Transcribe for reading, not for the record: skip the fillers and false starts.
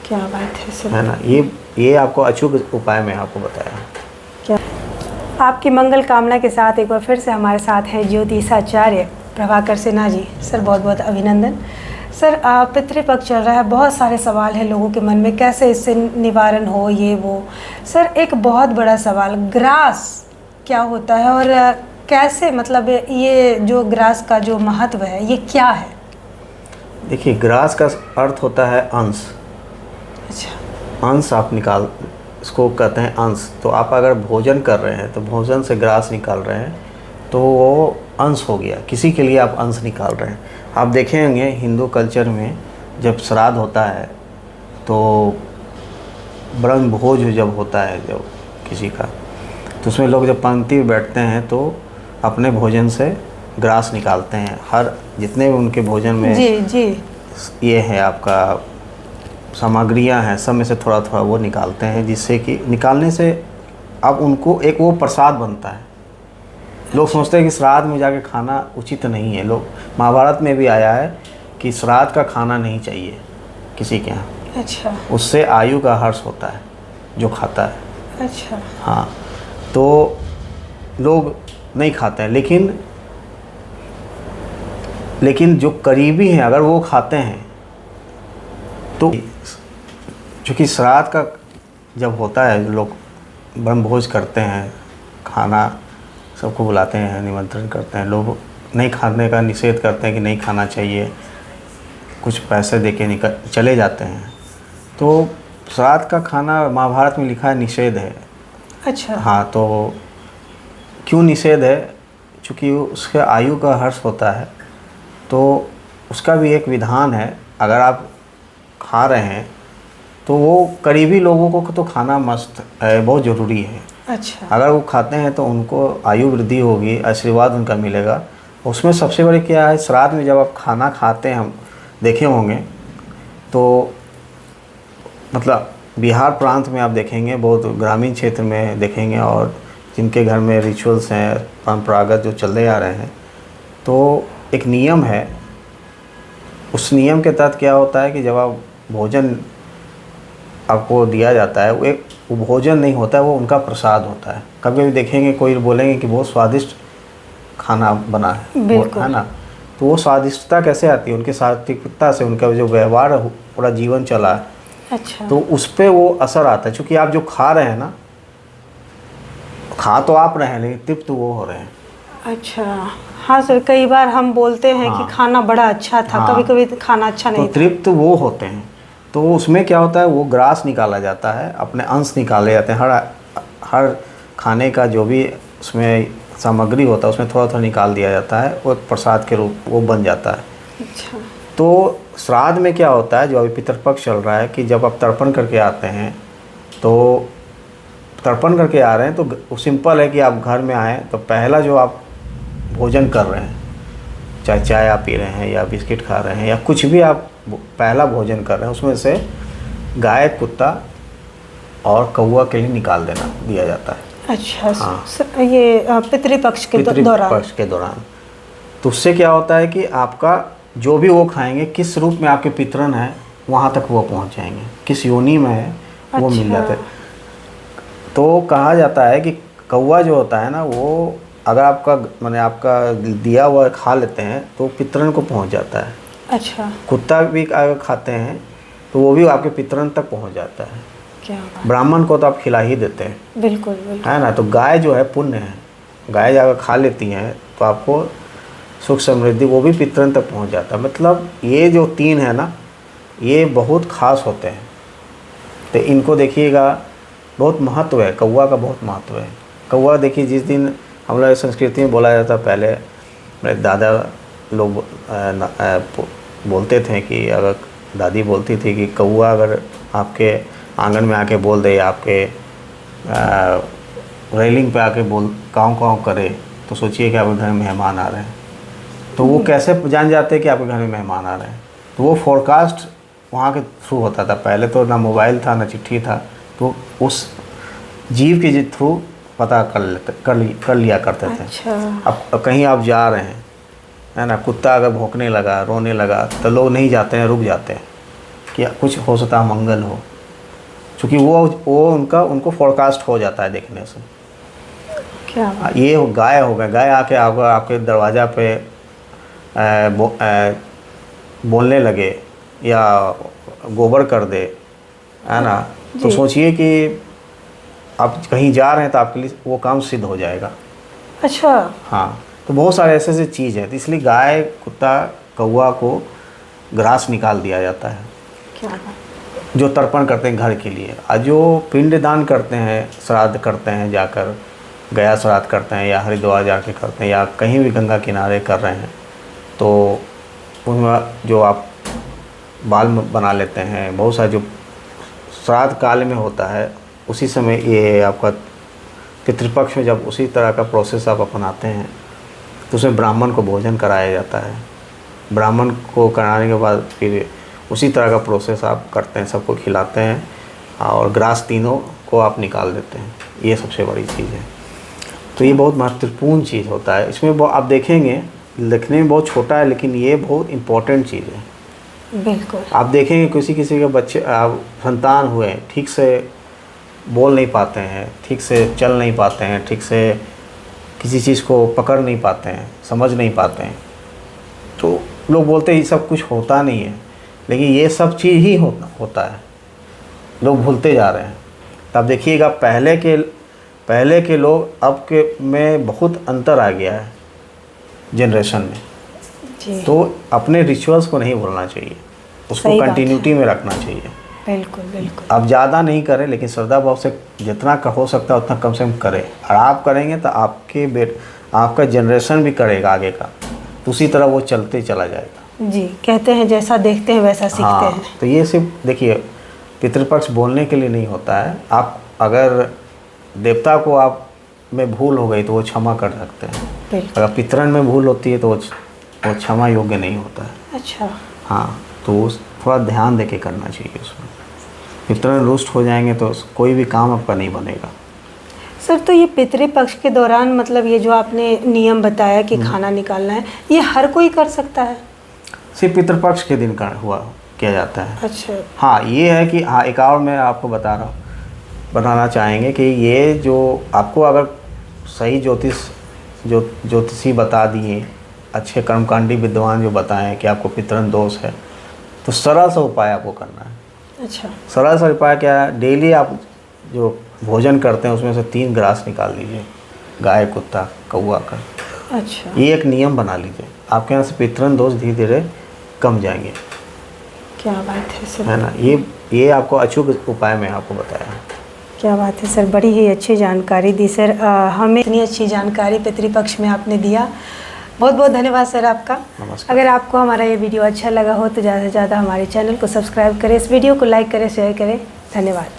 क्या बात है सर। है ना। ये आपको अचूक उपाय में आपको बताया। क्या आपकी मंगल कामना के साथ एक बार फिर से हमारे साथ हैं ज्योतिषाचार्य प्रभाकर सिन्हा जी। सर बहुत बहुत अभिनंदन। सर पितृपक्ष चल रहा है, बहुत सारे सवाल हैं लोगों के मन में, कैसे इससे निवारण हो, ये वो। सर एक बहुत बड़ा सवाल, ग्रास क्या होता है और कैसे, मतलब ये जो ग्रास का जो महत्व है ये क्या है? देखिए, ग्रास का अर्थ होता है अंश। अच्छा। अंश आप निकाल, इसको कहते हैं अंश। तो आप अगर भोजन कर रहे हैं तो भोजन से ग्रास निकाल रहे हैं तो वो अंश हो गया, किसी के लिए आप अंश निकाल रहे हैं। आप देखेंगे हिंदू कल्चर में जब श्राद्ध होता है तो ब्रह्म भोज जब होता है जब किसी का, तो उसमें लोग जब पंक्ति में बैठते हैं तो अपने भोजन से ग्रास निकालते हैं। हर जितने भी उनके भोजन में जी ये है आपका सामग्रियां हैं, सब में से थोड़ा थोड़ा वो निकालते हैं, जिससे कि निकालने से अब उनको एक वो प्रसाद बनता है। लोग सोचते हैं कि श्राद्ध में जाके खाना उचित नहीं है। लोग, महाभारत में भी आया है कि श्राद्ध का खाना नहीं चाहिए किसी के यहाँ। अच्छा। उससे आयु का हर्ष होता है जो खाता है। अच्छा। हाँ, तो लोग नहीं खाते हैं, लेकिन जो करीबी हैं अगर वो खाते हैं तो, चूँकि श्राद्ध का जब होता है लोग ब्रह्मभोज करते हैं, खाना सबको बुलाते हैं, निमंत्रण करते हैं, लोग नहीं खाने का निषेध करते हैं कि नहीं खाना चाहिए, कुछ पैसे दे के चले जाते हैं। तो श्राद्ध का खाना महाभारत में लिखा है निषेध है। अच्छा। हाँ, तो क्यों निषेध है? चूँकि उसके आयु का हर्ष होता है तो उसका भी एक विधान है। अगर आप खा रहे हैं तो वो करीबी लोगों को तो खाना मस्त है, बहुत ज़रूरी है। अच्छा। अगर वो खाते हैं तो उनको आयु वृद्धि होगी, आशीर्वाद उनका मिलेगा। उसमें सबसे बड़ी क्या है, श्राद्ध में जब आप खाना खाते हैं, हम देखे होंगे तो मतलब बिहार प्रांत में आप देखेंगे, बहुत ग्रामीण क्षेत्र में देखेंगे, और जिनके घर में रिचुअल्स हैं परंपरागत जो चलते आ रहे हैं, तो एक नियम है। उस नियम के तहत क्या होता है कि जब आप भोजन आपको दिया जाता है, वो भोजन नहीं होता है, वो उनका प्रसाद होता है। कभी कभी देखेंगे कोई बोलेंगे कि बहुत स्वादिष्ट खाना बना है, है ना। तो वो स्वादिष्टता कैसे आती है? उनके सात्विकता से, उनका जो व्यवहार पूरा जीवन चला है। अच्छा। तो उस पर वो असर आता है। क्योंकि आप जो खा रहे हैं ना, खा तो आप रहे हैं लेकिन तृप्त वो हो रहे हैं। अच्छा। हाँ सर, कई बार हम बोलते हैं कि खाना बड़ा अच्छा था, कभी कभी खाना अच्छा नहीं तो तृप्त वो होते हैं। तो उसमें क्या होता है, वो ग्रास निकाला जाता है, अपने अंश निकाले जाते हैं। हर खाने का जो भी उसमें सामग्री होता है उसमें थोड़ा थोड़ा निकाल दिया जाता है, वो प्रसाद के रूप वो बन जाता है। अच्छा। तो श्राद्ध में क्या होता है, जो अभी पितृपक्ष चल रहा है, कि जब आप तर्पण करके आते हैं तो तर्पण करके आ रहे हैं तो सिंपल है कि आप घर में आएँ तो पहला जो आप भोजन कर रहे हैं, चाहे चाय आप पी रहे हैं या बिस्किट खा रहे हैं या कुछ भी आप पहला भोजन कर रहे हैं, उसमें से गाय, कुत्ता और कौवा के लिए निकाल दिया जाता है। अच्छा। हाँ। ये पितृपक्ष के दौरान। तो उससे क्या होता है कि आपका जो भी वो खाएंगे, किस रूप में आपके पितरन है वहाँ तक वो पहुँच जाएंगे, किस योनि में है वो मिल जाते हैं। तो कहा जाता है कि कौवा जो होता है ना, वो अगर आपका माने आपका दिया हुआ खा लेते हैं तो पितरन को पहुंच जाता है। अच्छा। कुत्ता भी अगर खाते हैं तो वो भी आपके पितरन तक पहुंच जाता है। क्या? ब्राह्मण को तो आप खिला ही देते हैं। बिल्कुल। है ना। तो गाय जो है पुण्य है, गाय अगर खा लेती हैं तो आपको सुख समृद्धि वो भी पितरन तक पहुँच जाता है। मतलब ये जो तीन है ना, ये बहुत ख़ास होते हैं। तो इनको देखिएगा, बहुत महत्व है, कौवा का बहुत महत्व है। कौवा देखिए, जिस दिन हम लोग संस्कृति में बोला जाता, पहले मेरे दादा लोग बोलते थे कि अगर दादी बोलती थी कि कौवा अगर आपके आंगन में आके बोल दे, आपके रेलिंग पे आके काँव काँव करे, तो सोचिए कि आपके घर में मेहमान आ रहे हैं। तो वो कैसे जान जाते हैं कि आपके घर में मेहमान आ रहे हैं? तो वो फोरकास्ट वहाँ के थ्रू होता था। पहले तो ना मोबाइल था ना चिट्ठी था, तो उस जीव के थ्रू पता कर लिया करते थे। अच्छा। अब कहीं आप जा रहे हैं, है ना, कुत्ता अगर भौंकने लगा, रोने लगा, तो लोग नहीं जाते हैं, रुक जाते हैं कि कुछ हो सकता है मंगल हो, क्योंकि वो उनको फोरकास्ट हो जाता है देखने से। क्या ये गाय हो गए, गाय आके आपके दरवाज़ा पे बोलने लगे या गोबर कर दे, है ना, तो सोचिए कि आप कहीं जा रहे हैं तो आपके लिए वो काम सिद्ध हो जाएगा। अच्छा। हाँ, तो बहुत सारे ऐसे ऐसे चीज़ है, तो इसलिए गाय, कुत्ता, कौवा को ग्रास निकाल दिया जाता है। क्या जो तर्पण करते हैं घर के लिए, और जो पिंड दान करते हैं, श्राद्ध करते हैं जाकर, गया श्राद्ध करते हैं या हरिद्वार जाके करते हैं या कहीं भी गंगा किनारे कर रहे हैं, तो उनमें जो आप बाल बना लेते हैं, बहुत सारे जो श्राद्ध काल में होता है उसी समय, ये आपका पितृपक्ष में जब उसी तरह का प्रोसेस आप अपनाते हैं तो उसमें ब्राह्मण को भोजन कराया जाता है। ब्राह्मण को कराने के बाद फिर उसी तरह का प्रोसेस आप करते हैं, सबको खिलाते हैं और ग्रास तीनों को आप निकाल देते हैं। ये सबसे बड़ी चीज़ है। तो ये बहुत महत्वपूर्ण चीज़ होता है। इसमें आप देखेंगे लिखने में बहुत छोटा है, लेकिन ये बहुत इम्पोर्टेंट चीज़ है। बिल्कुल। आप देखेंगे किसी के बच्चे संतान हुए, ठीक से बोल नहीं पाते हैं, ठीक से चल नहीं पाते हैं, ठीक से किसी चीज़ को पकड़ नहीं पाते हैं, समझ नहीं पाते हैं, तो लोग बोलते हैं ये सब कुछ होता नहीं है, लेकिन ये सब चीज़ ही होता है। लोग भूलते जा रहे हैं। तब देखिएगा पहले के लोग अब के में बहुत अंतर आ गया है जनरेशन में। जी। तो अपने रिचुअल्स को नहीं भूलना चाहिए, उसको कंटिन्यूटी में रखना चाहिए। बिल्कुल बिल्कुल। अब ज़्यादा नहीं करें, लेकिन श्रद्धा भाव से जितना हो सकता है उतना कम से कम करें। और आप करेंगे तो आपका जनरेशन भी करेगा आगे का, तो उसी तरह वो चलते चला जाएगा। जी, कहते हैं जैसा देखते हैं वैसा सीखते हैं। तो ये सिर्फ देखिए पितृपक्ष बोलने के लिए नहीं होता है। आप अगर देवता को आप में भूल हो गई तो वो क्षमा कर सकते हैं। अगर पितरन में भूल होती है तो वो क्षमा योग्य नहीं होता है। अच्छा। हाँ, तो थोड़ा ध्यान दे के करना चाहिए उसमें। पितरन रुष्ट हो जाएंगे तो कोई भी काम आपका नहीं बनेगा। सर, तो ये पितृपक्ष के दौरान मतलब ये जो आपने नियम बताया कि खाना निकालना है, ये हर कोई कर सकता है? सिर्फ पितृपक्ष के दिन किया जाता है। अच्छा। हाँ, ये है कि हाँ, एक और मैं आपको बताना चाहेंगे कि ये जो आपको अगर सही ज्योतिषी बता दिए, अच्छे कर्मकांडी विद्वान जो बताएं कि आपको पितरन दोष है, तो सरल सा उपाय आपको करना है। अच्छा। सरल सा उपाय क्या है? डेली आप जो भोजन करते हैं उसमें से 3 ग्रास निकाल लीजिए, गाय, कुत्ता, कौवा का। अच्छा। ये एक नियम बना लीजिए, आपके यहाँ से पितरन दोष धीरे धीरे कम जाएंगे। क्या बात है सर, है ना। ये आपको अचूक उपाय में आपको बताया। क्या बात है सर, बड़ी ही अच्छी जानकारी दी सर। हमें इतनी अच्छी जानकारी पितृपक्ष में आपने दिया, बहुत बहुत धन्यवाद सर आपका। नमस्कार। अगर आपको हमारा ये वीडियो अच्छा लगा हो तो ज़्यादा से ज़्यादा हमारे चैनल को सब्सक्राइब करें, इस वीडियो को लाइक करें, शेयर करें। धन्यवाद।